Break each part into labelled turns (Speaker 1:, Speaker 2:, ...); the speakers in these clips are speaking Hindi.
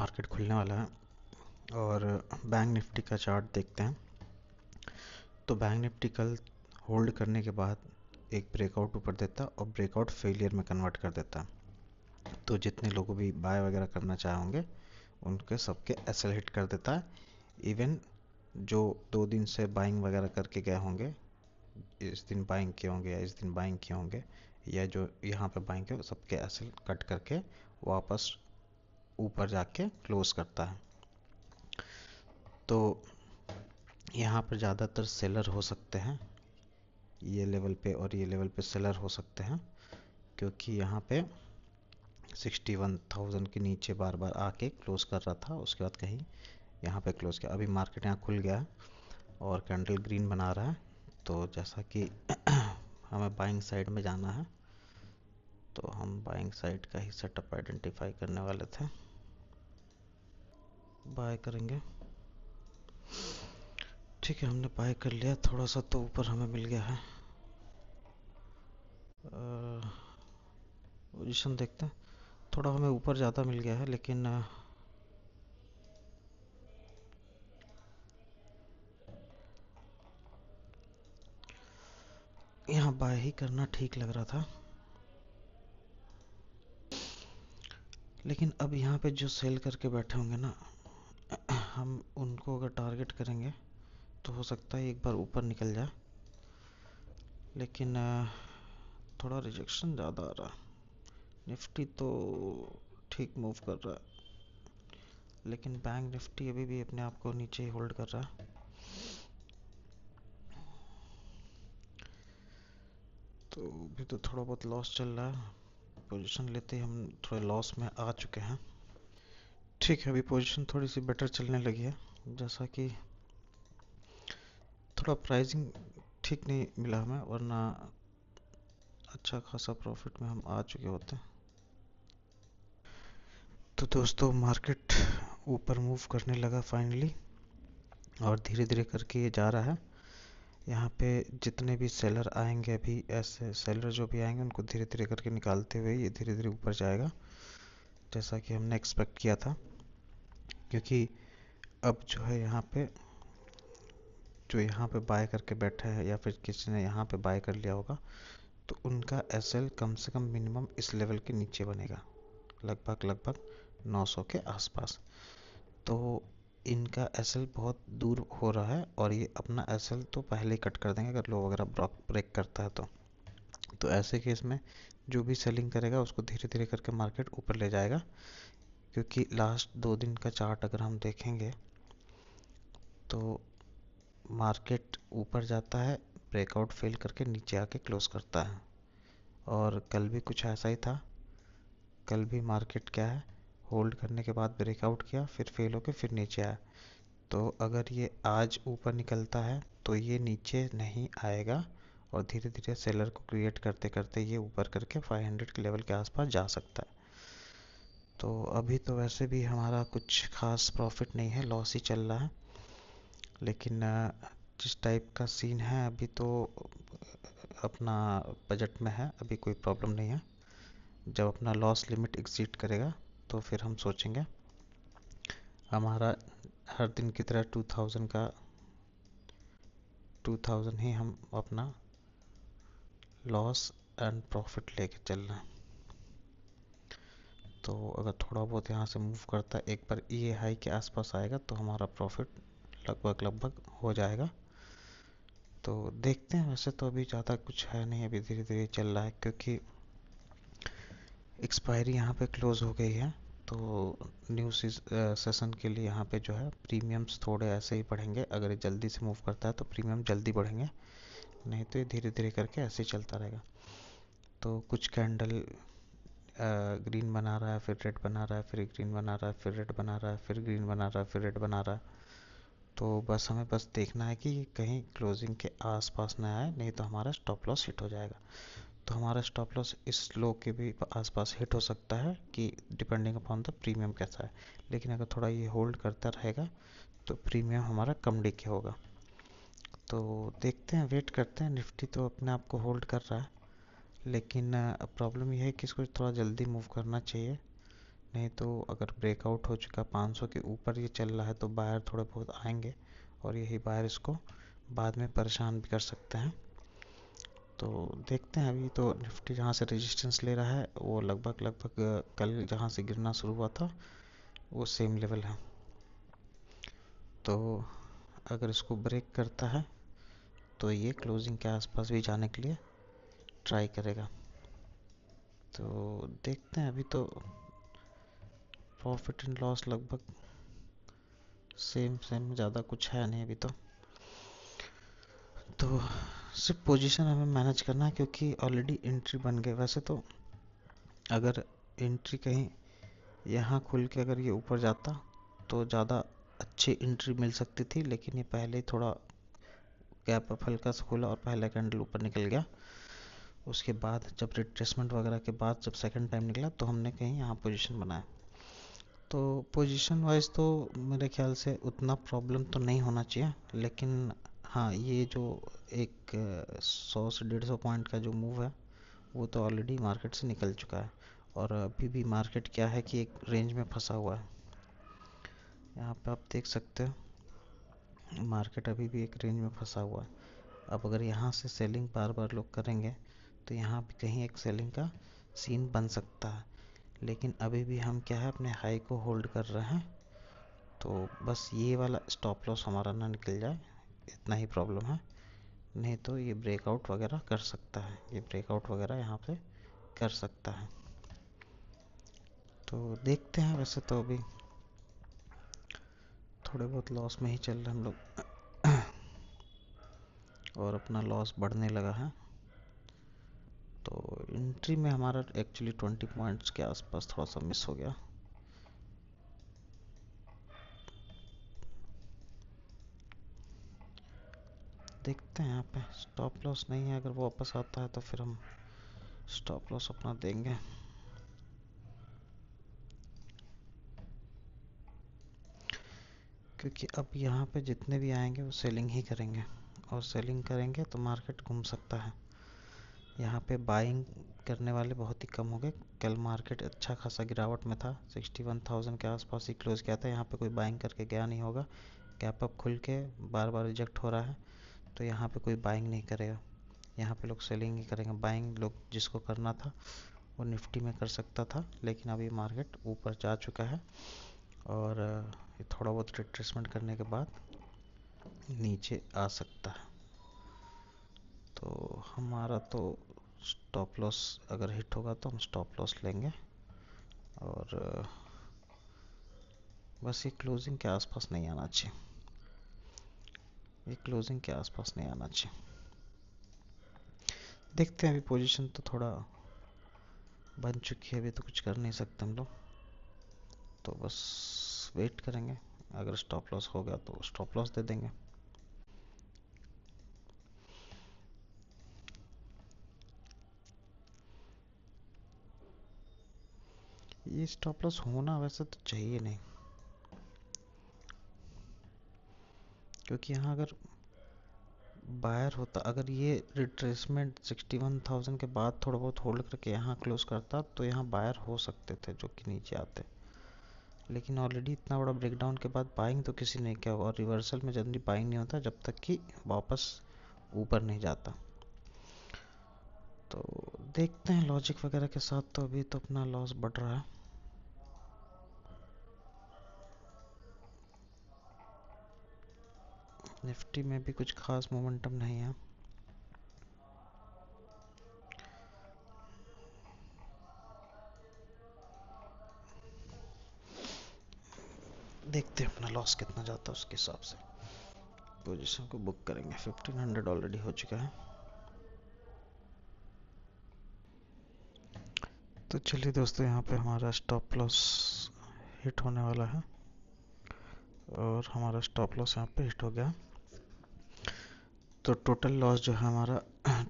Speaker 1: मार्केट खुलने वाला है और बैंक निफ्टी का चार्ट देखते हैं। तो बैंक निफ्टी कल होल्ड करने के बाद एक ब्रेकआउट ऊपर देता है और ब्रेकआउट फेलियर में कन्वर्ट कर देता है। तो जितने लोगों भी बाय वगैरह करना चाहे होंगे उनके सबके एसएल हिट कर देता है। इवन जो 2 दिन से बाइंग वगैरह करके गए होंगे, इस दिन बाइंग किए होंगे या इस दिन बाइंग किए होंगे या जो यहाँ पे बाइंग किए, सबके एसएल कट करके वापस ऊपर जाके क्लोज करता है। तो यहाँ पर ज़्यादातर सेलर हो सकते हैं, ये लेवल पे और ये लेवल पे सेलर हो सकते हैं, क्योंकि यहाँ पे 61,000 के नीचे बार बार आके क्लोज कर रहा था, उसके बाद कहीं यहाँ पे क्लोज किया। अभी मार्केट यहाँ खुल गया है और कैंडल ग्रीन बना रहा है। तो जैसा कि हमें बाइंग साइड में जाना है, तो हम बाइंग साइड का ही सेटअप आइडेंटिफाई करने वाले थे। बाय करेंगे, ठीक है, हमने बाय कर लिया। थोड़ा सा तो ऊपर हमें मिल गया है। पोजीशन देखते हैं, थोड़ा हमें ऊपर ज़्यादा मिल गया है, लेकिन यहाँ बाय ही करना ठीक लग रहा था। लेकिन अब यहाँ पे जो सेल करके बैठे होंगे ना, हम उनको अगर टारगेट करेंगे तो हो सकता है एक बार ऊपर निकल जाए, लेकिन थोड़ा रिजेक्शन ज़्यादा आ रहा है। निफ्टी तो ठीक मूव कर रहा है, लेकिन बैंक निफ्टी अभी भी अपने आप को नीचे ही होल्ड कर रहा है। तो अभी तो थोड़ा बहुत लॉस चल रहा है। पोजीशन लेते ही हम थोड़े लॉस में आ चुके हैं। ठीक है, अभी पोजीशन थोड़ी सी बेटर चलने लगी है, जैसा कि थोड़ा प्राइसिंग ठीक नहीं मिला हमें, वरना अच्छा खासा प्रॉफिट में हम आ चुके होते हैं। तो दोस्तों, मार्केट ऊपर मूव करने लगा फाइनली, और धीरे धीरे करके ये जा रहा है। यहाँ पे जितने भी सेलर आएंगे, अभी ऐसे सेलर जो भी आएंगे उनको धीरे धीरे करके निकालते हुए ये धीरे धीरे ऊपर जाएगा, जैसा कि हमने एक्सपेक्ट किया था। क्योंकि अब जो है यहाँ पे जो यहाँ पे बाय करके बैठा है, या फिर किसी ने यहाँ पे बाय कर लिया होगा, तो उनका एसएल कम से कम मिनिमम इस लेवल के नीचे बनेगा, लगभग 900 के आसपास। तो इनका एसएल बहुत दूर हो रहा है, और ये अपना एसएल तो पहले ही कट कर देंगे अगर लो वगैरह ब्रेक करता है तो ऐसे केस में जो भी सेलिंग करेगा उसको धीरे धीरे करके मार्केट ऊपर ले जाएगा। क्योंकि लास्ट 2 दिन का चार्ट अगर हम देखेंगे तो मार्केट ऊपर जाता है, ब्रेकआउट फेल करके नीचे आके क्लोज करता है। और कल भी कुछ ऐसा ही था। कल भी मार्केट क्या है, होल्ड करने के बाद ब्रेकआउट किया, फिर फेल होके फिर नीचे आया। तो अगर ये आज ऊपर निकलता है तो ये नीचे नहीं आएगा, और धीरे धीरे सेलर को क्रिएट करते करते ये ऊपर करके 500 के लेवल के आसपास जा सकता है। तो अभी तो वैसे भी हमारा कुछ खास प्रॉफिट नहीं है, लॉस ही चल रहा है। लेकिन जिस टाइप का सीन है अभी, तो अपना बजट में है, अभी कोई प्रॉब्लम नहीं है। जब अपना लॉस लिमिट एग्जीट करेगा तो फिर हम सोचेंगे। हमारा हर दिन की तरह 2000 ही हम अपना लॉस एंड प्रॉफिट लेके चल रहे हैं। तो अगर थोड़ा बहुत यहाँ से मूव करता है, एक बार ये हाई के आसपास आएगा तो हमारा प्रॉफिट लगभग हो जाएगा। तो देखते हैं, वैसे तो अभी ज़्यादा कुछ है नहीं, अभी धीरे धीरे चल रहा है, क्योंकि एक्सपायरी यहाँ पे क्लोज हो गई है। तो न्यू सेशन के लिए यहाँ पे जो है प्रीमियम्स थोड़े ऐसे ही बढ़ेंगे। अगर ये जल्दी से मूव करता है तो प्रीमियम जल्दी बढ़ेंगे, नहीं तो ये धीरे धीरे करके ऐसे ही चलता रहेगा। तो कुछ कैंडल ग्रीन बना रहा है, फिर रेड बना रहा है, फिर ग्रीन बना रहा है, फिर रेड बना रहा है, फिर ग्रीन बना रहा है, फिर रेड बना रहा है। तो बस हमें देखना है कि कहीं क्लोजिंग के आसपास ना आए, नहीं तो हमारा स्टॉप लॉस हिट हो जाएगा। तो हमारा स्टॉप लॉस इस लो के भी आसपास हिट हो सकता है, कि डिपेंडिंग अपॉन द प्रीमियम कैसा है। लेकिन अगर थोड़ा ये होल्ड करता रहेगा तो प्रीमियम हमारा कम डिके होगा। तो देखते हैं, वेट करते हैं। निफ्टी तो अपने आप को होल्ड कर रहा है, लेकिन प्रॉब्लम यह है कि इसको थोड़ा जल्दी मूव करना चाहिए, नहीं तो अगर ब्रेकआउट हो चुका 500 के ऊपर ये चल रहा है तो बायर थोड़े बहुत आएंगे और यही बायर इसको बाद में परेशान भी कर सकते हैं। तो देखते हैं। अभी तो निफ्टी जहाँ से रेजिस्टेंस ले रहा है वो लगभग लगभग कल जहाँ से गिरना शुरू हुआ था वो सेम लेवल है। तो अगर इसको ब्रेक करता है तो ये क्लोजिंग के आसपास भी जाने के लिए ट्राई करेगा। तो देखते हैं। अभी तो प्रॉफिट एंड लॉस लगभग सेम सेम, ज़्यादा कुछ है नहीं अभी तो सिर्फ पोजीशन हमें मैनेज करना है क्योंकि ऑलरेडी एंट्री बन गई। वैसे तो अगर एंट्री कहीं यहाँ खुल के अगर ये ऊपर जाता तो ज़्यादा अच्छी एंट्री मिल सकती थी, लेकिन ये पहले ही थोड़ा गैप अप हल्का सा खुला और पहला कैंडल ऊपर निकल गया। उसके बाद जब रिट्रेसमेंट वगैरह के बाद जब सेकंड टाइम निकला तो हमने कहीं यहाँ पोजीशन बनाया। तो पोजीशन वाइज तो मेरे ख्याल से उतना प्रॉब्लम तो नहीं होना चाहिए, लेकिन हाँ ये जो एक 100 से 150 पॉइंट का जो मूव है वो तो ऑलरेडी मार्केट से निकल चुका है और अभी भी मार्केट क्या है कि एक रेंज में फंसा हुआ है। यहाँ पे आप देख सकते हो मार्केट अभी भी एक रेंज में फंसा हुआ है। अब अगर यहाँ से सेलिंग बार बार लोग करेंगे तो यहाँ भी कहीं एक सेलिंग का सीन बन सकता है, लेकिन अभी भी हम क्या है अपने हाई को होल्ड कर रहे हैं। तो बस ये वाला स्टॉप लॉस हमारा ना निकल जाए, इतना ही प्रॉब्लम है। नहीं तो ये ब्रेकआउट वगैरह कर सकता है, ये ब्रेकआउट वगैरह यहाँ पे कर सकता है। तो देखते हैं। वैसे तो अभी थोड़े बहुत लॉस में ही चल रहे हम लोग और अपना लॉस बढ़ने लगा है। तो एंट्री में हमारा एक्चुअली 20 पॉइंट्स के आसपास थोड़ा सा मिस हो गया। देखते हैं। यहाँ पे स्टॉप लॉस नहीं है, अगर वो वापस आता है तो फिर हम स्टॉप लॉस अपना देंगे। क्योंकि अब यहाँ पे जितने भी आएंगे वो सेलिंग ही करेंगे और सेलिंग करेंगे तो मार्केट घूम सकता है। यहाँ पे बाइंग करने वाले बहुत ही कम हो गए। कल मार्केट अच्छा खासा गिरावट में था, 61,000 के आसपास ही क्लोज किया था। यहाँ पे कोई बाइंग करके गया नहीं होगा। गैप अप खुल के बार बार रिजेक्ट हो रहा है तो यहाँ पे कोई बाइंग नहीं करेगा। यहाँ पे लोग सेलिंग ही करेंगे। बाइंग लोग जिसको करना था वो निफ्टी में कर सकता था, लेकिन अभी मार्केट ऊपर जा चुका है और ये थोड़ा बहुत रिट्रेसमेंट करने के बाद नीचे आ सकता है। तो हमारा तो स्टॉप लॉस अगर हिट होगा तो हम स्टॉप लॉस लेंगे और बस ये क्लोजिंग के आसपास नहीं आना चाहिए, ये क्लोजिंग के आसपास नहीं आना चाहिए। देखते हैं। अभी पोजीशन तो थोड़ा बन चुकी है, अभी तो कुछ कर नहीं सकते हम लोग, तो बस वेट करेंगे। अगर स्टॉप लॉस हो गया तो स्टॉप लॉस दे देंगे। ये स्टॉप लॉस होना वैसे तो चाहिए नहीं, क्योंकि यहाँ अगर बायर होता, अगर ये रिट्रेसमेंट 61,000 के बाद थोड़ा बहुत होल्ड करके यहाँ क्लोज करता तो यहाँ बायर हो सकते थे जो कि नीचे आते। लेकिन ऑलरेडी इतना बड़ा ब्रेकडाउन के बाद बाइंग तो किसी ने किया, और रिवर्सल में जल्दी बाइंग नहीं होता जब तक कि वापस ऊपर नहीं जाता। तो देखते हैं लॉजिक वगैरह के साथ। तो अभी तो अपना लॉस बढ़ रहा है। निफ्टी में भी कुछ खास मोमेंटम नहीं है। देखते हैं अपना लॉस कितना जाता है, उसके हिसाब से पोजीशन को बुक करेंगे। 1500 ऑलरेडी हो चुका है। तो चलिए दोस्तों, यहाँ पे हमारा स्टॉप लॉस हिट होने वाला है और हमारा स्टॉप लॉस यहाँ पे हिट हो गया। तो टोटल लॉस जो है हमारा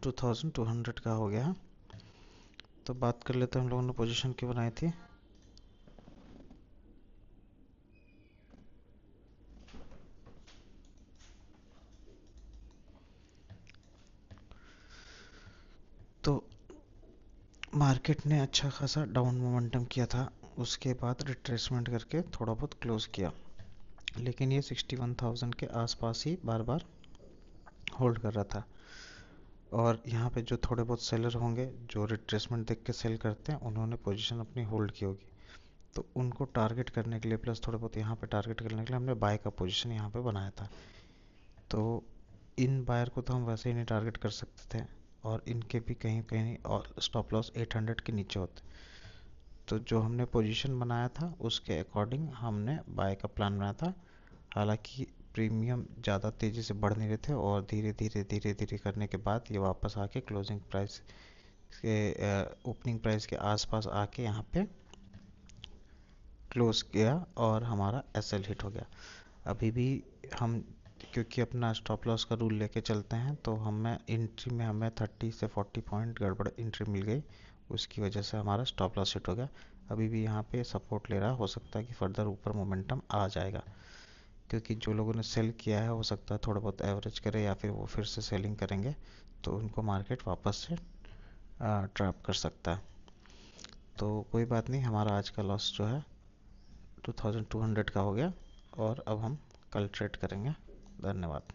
Speaker 1: 2200 का हो गया। तो बात कर लेते हैं हम लोगों ने पोजीशन क्यों बनाई थी। तो मार्केट ने अच्छा खासा डाउन मोमेंटम किया था उसके बाद रिट्रेसमेंट करके थोड़ा बहुत क्लोज किया, लेकिन ये 61,000 के आसपास ही बार बार होल्ड कर रहा था। और यहाँ पे जो थोड़े बहुत सेलर होंगे जो रिट्रेसमेंट देख के सेल करते हैं, उन्होंने पोजीशन अपनी होल्ड की होगी, तो उनको टारगेट करने के लिए प्लस थोड़े बहुत यहाँ पे टारगेट करने के लिए हमने बाय का पोजीशन यहाँ पे बनाया था। तो इन बायर को तो हम वैसे ही नहीं टारगेट कर सकते थे, और इनके भी कहीं कहीं और स्टॉप लॉस 800 के नीचे होते। तो जो हमने पोजीशन बनाया था उसके अकॉर्डिंग हमने बाय का प्लान बनाया था। हालांकि प्रीमियम ज़्यादा तेज़ी से बढ़ नहीं रहे थे, और धीरे धीरे धीरे धीरे करने के बाद ये वापस आके क्लोजिंग प्राइस के ओपनिंग प्राइस के आसपास आके यहाँ पे क्लोज किया और हमारा एसएल हिट हो गया। अभी भी हम, क्योंकि अपना स्टॉप लॉस का रूल लेके चलते हैं, तो हमें एंट्री में हमें 30 से 40 पॉइंट गड़बड़ एंट्री मिल गई, उसकी वजह से हमारा स्टॉप लॉस हिट हो गया। अभी भी यहाँ पे सपोर्ट ले रहा है, हो सकता है कि फर्दर ऊपर मोमेंटम आ जाएगा, क्योंकि जो लोगों ने सेल किया है हो सकता है थोड़ा बहुत एवरेज करे या फिर वो फिर से सेलिंग करेंगे, तो उनको मार्केट वापस से ट्रैप कर सकता है। तो कोई बात नहीं, हमारा आज का लॉस जो है 2200 का हो गया, और अब हम कल ट्रेड करेंगे। धन्यवाद।